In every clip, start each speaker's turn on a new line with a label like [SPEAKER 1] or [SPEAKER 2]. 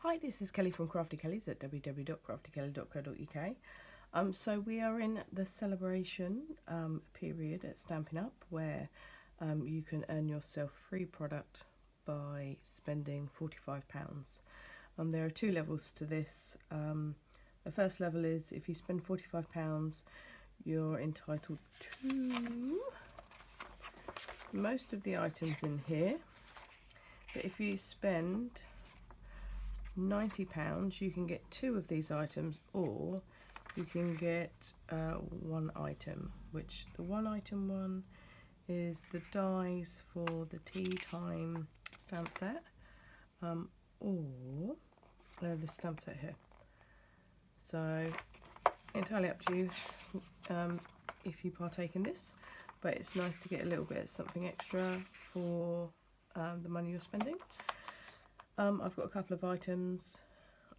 [SPEAKER 1] Hi, this is Kelly from Crafty Kellys at www.craftykelly.co.uk. So we are in the celebration period at Stampin' Up, where you can earn yourself free product by spending £45. There are two levels to this. The first level is if you spend £45, you're entitled to most of the items in here. But if you spend £90, you can get two of these items, or you can get one item, which the one item one is the dies for the tea time stamp set, or the stamp set here. So entirely up to you if you partake in this, but it's nice to get a little bit of something extra for the money you're spending. I've got a couple of items.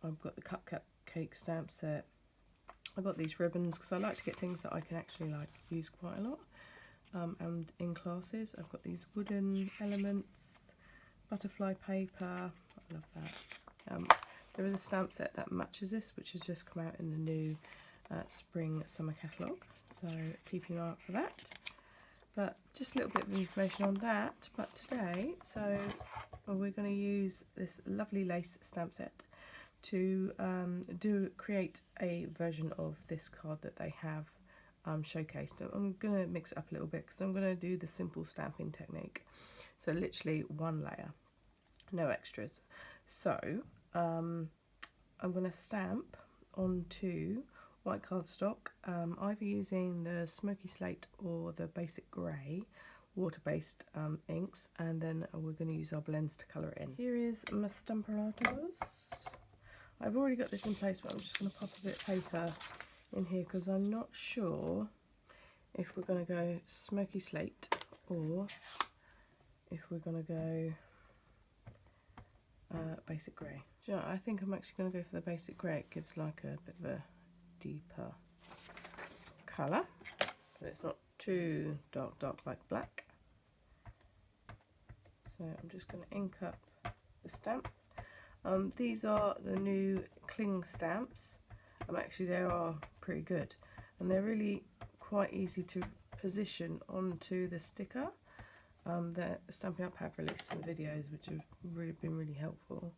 [SPEAKER 1] I've got the cupcake stamp set. I've got these ribbons because I like to get things that I can actually use quite a lot. And in classes, I've got these wooden elements, butterfly paper. I love that. There is a stamp set that matches this, which has just come out in the new spring summer catalogue. So keep an eye out for that. But just a little bit of information on that. But today, we're going to use this lovely lace stamp set to create a version of this card that they have showcased. I'm going to mix it up a little bit because I'm going to do the simple stamping technique. So literally one layer, no extras. So I'm going to stamp onto white cardstock, either using the smoky slate or the basic grey water-based inks, and then we're going to use our blends to colour it in. Here is my Stampin'. I've already got this in place, but I'm just going to pop a bit of paper in here because I'm not sure if we're going to go smoky slate or if we're going to go basic grey. Do you know, I think I'm actually going to go for the basic grey. It gives like a bit of a deeper colour, but it's not too dark like black. So I'm just going to ink up the stamp. These are the new cling stamps. Actually they are pretty good, and they're really quite easy to position onto the sticker. The Stampin' Up have released some videos which have been really helpful.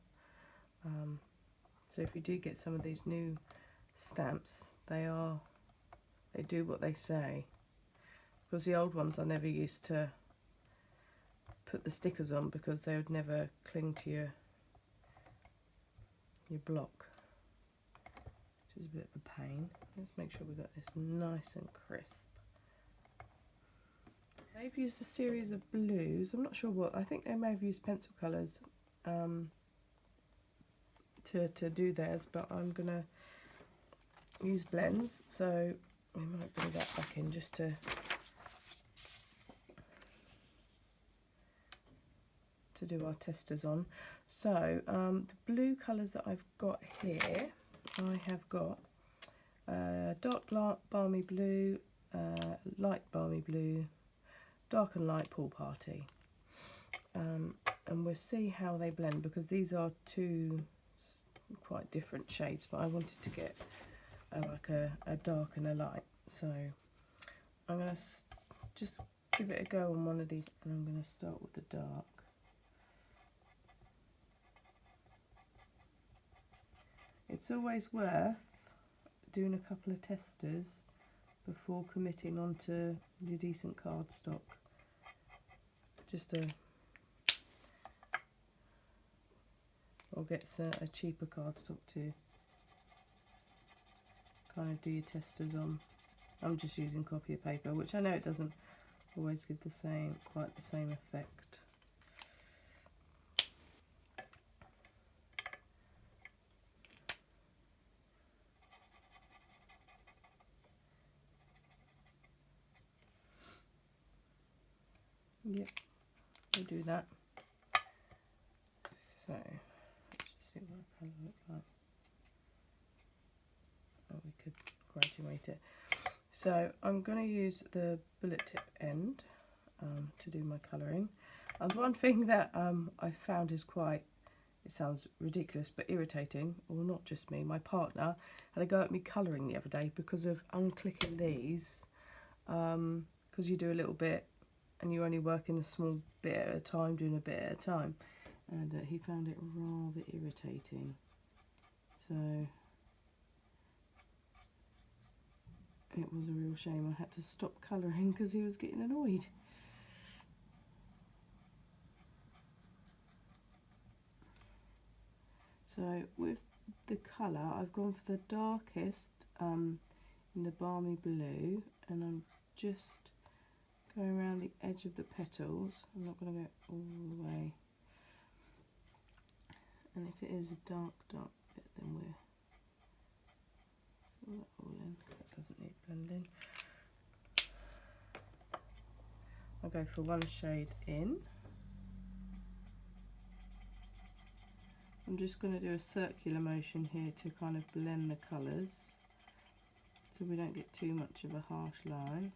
[SPEAKER 1] So if you do get some of these new stamps, they do what they say, because the old ones I never used to put the stickers on because they would never cling to your block, which is a bit of a pain. Let's make sure we've got this nice and crisp. They've used a series of blues. I'm not sure what. I think they may have used pencil colours to do theirs, but I'm gonna use blends, so we might bring that back in just to do our testers on. So the blue colours that I've got here, I have got dark balmy blue, light balmy blue, dark and light pool party, and we'll see how they blend because these are two quite different shades, but I wanted to get like a dark and a light, so I'm going to just give it a go on one of these, and I'm going to start with the dark. It's always worth doing a couple of testers before committing onto the decent cardstock, just or gets a cheaper cardstock to kind of do your testers on. I'm just using copier paper, which I know it doesn't always give quite the same effect. Yep, we'll do that. So let's just see what the colour looks like. Oh, we could graduate it. So I'm going to use the bullet tip end to do my colouring. And one thing that I found is quite it sounds ridiculous but irritating, or not just me, my partner had a go at me colouring the other day because of unclicking these, because you do a little bit and you only work in a small bit at a time, doing a bit at a time, and he found it rather irritating. So it was a real shame. I had to stop colouring because he was getting annoyed. So with the colour, I've gone for the darkest in the balmy blue, and I'm just going around the edge of the petals. I'm not going to go all the way. And if it is a dark bit, then we'll fill that all in, because that doesn't need blending. I'll go for one shade in. I'm just going to do a circular motion here to kind of blend the colours so we don't get too much of a harsh line.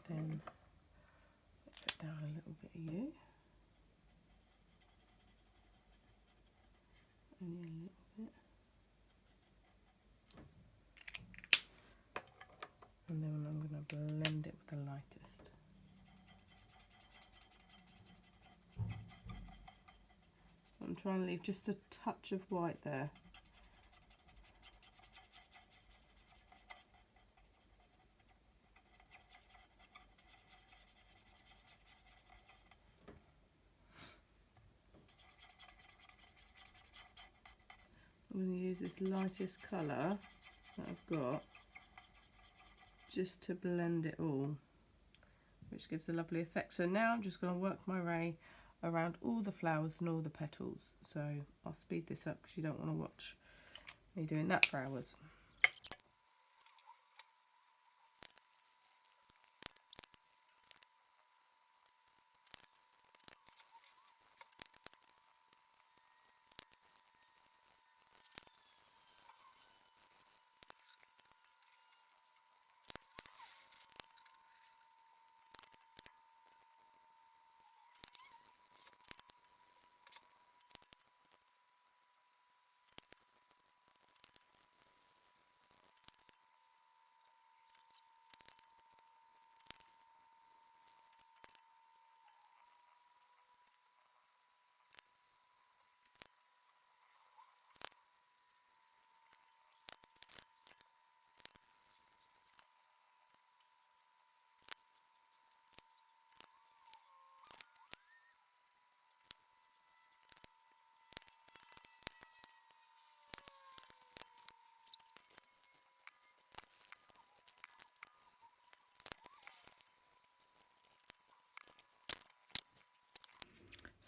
[SPEAKER 1] Then put down a little bit of you. Only a little bit. And then I'm going to blend it with the lightest. I'm trying to leave just a touch of white there. I'm going to use this lightest colour that I've got just to blend it all, which gives a lovely effect. So now I'm just going to work my way around all the flowers and all the petals. So I'll speed this up because you don't want to watch me doing that for hours.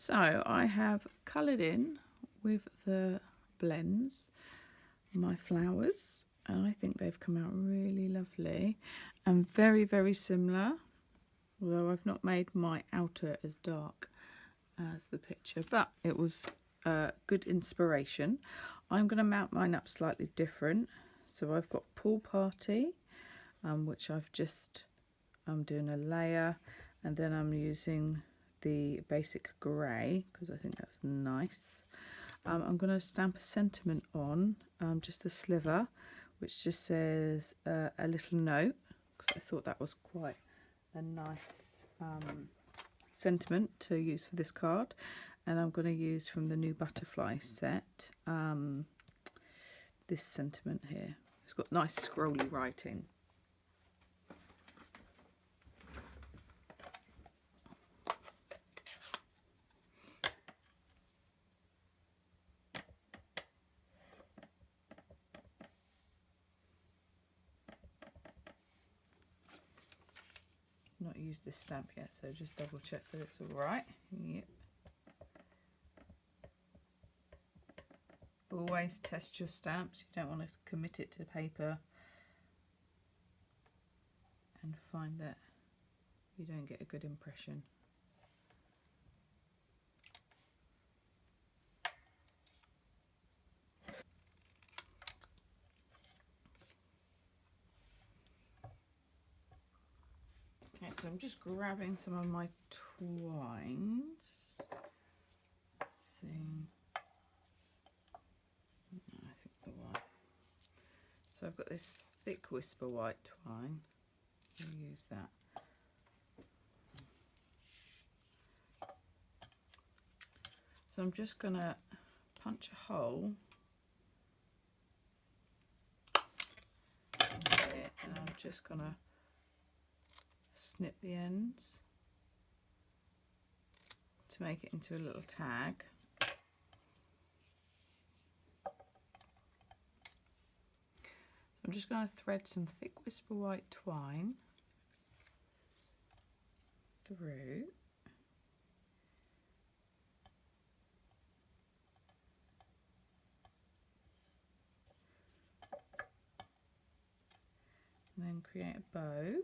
[SPEAKER 1] So I have coloured in with the blends my flowers, and I think they've come out really lovely and very, very similar, although I've not made my outer as dark as the picture, but it was good inspiration. I'm going to mount mine up slightly different. So I've got Pool Party, which I've just, I'm doing a layer, and then I'm using the basic grey because I think that's nice. I'm going to stamp a sentiment on, just a sliver, which just says a little note, because I thought that was quite a nice sentiment to use for this card. And I'm going to use from the new butterfly set this sentiment here. It's got nice scrolly writing. Not used this stamp yet, so just double check that it's all right. Yep. Always test your stamps. You don't want to commit it to paper and find that you don't get a good impression.
[SPEAKER 2] So I'm just grabbing some of my twines. Seeing, no, I think the white. So I've got this thick whisper white twine. I'll use that. So I'm just going to punch a hole in it, and I'm just going to snip the ends to make it into a little tag. So I'm just going to thread some thick whisper white twine through. And then create a bow.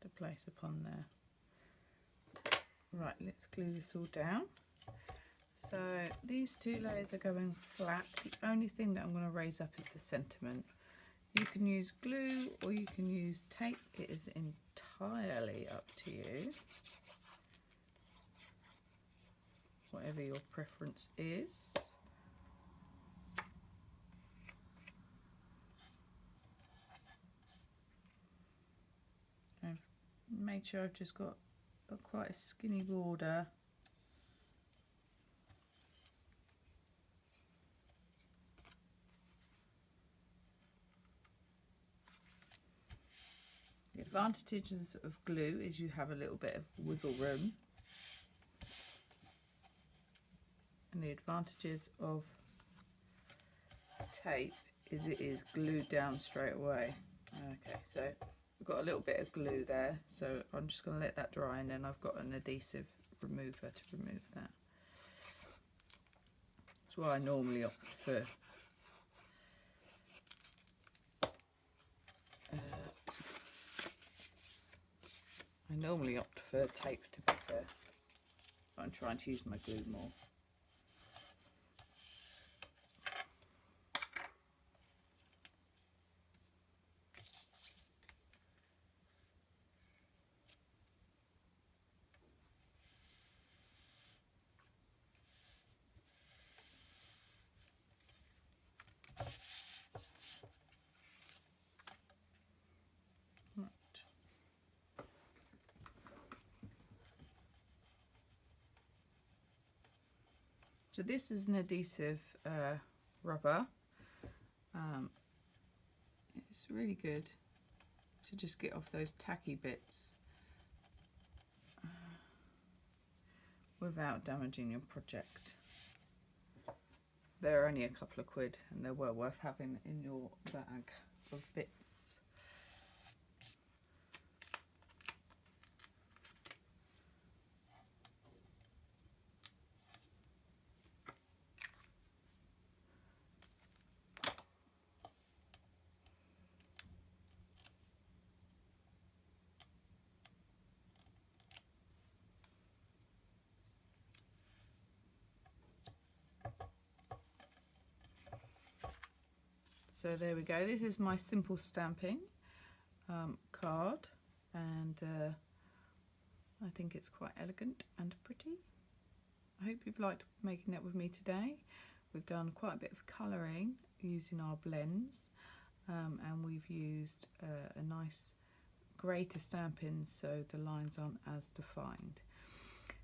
[SPEAKER 2] To place upon there. Right, let's glue this all down. So these two layers are going flat. The only thing that I'm going to raise up is the sentiment. You can use glue or you can use tape. It is entirely up to you. Whatever your preference is. I've made sure I've just got quite a skinny border. The advantages of glue is you have a little bit of wiggle room, and the advantages of tape is it is glued down straight away. Okay, so we've got a little bit of glue there, so I'm just going to let that dry, and then I've got an adhesive remover to remove that. That's why I normally opt for tape, to be fair. I'm trying to use my glue more. So this is an adhesive rubber. It's really good to just get off those tacky bits without damaging your project. They're only a couple of quid and they're well worth having in your bag of bits. So there we go, this is my simple stamping card, and I think it's quite elegant and pretty. I hope you've liked making that with me today. We've done quite a bit of colouring using our blends, and we've used a nice grey to Stampin so the lines aren't as defined.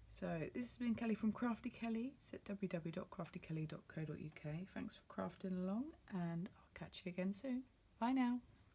[SPEAKER 2] So this has been Kelly from Crafty Kelly. It's at www.craftykelly.co.uk. Thanks for crafting along, and I'll catch you again soon. Bye now.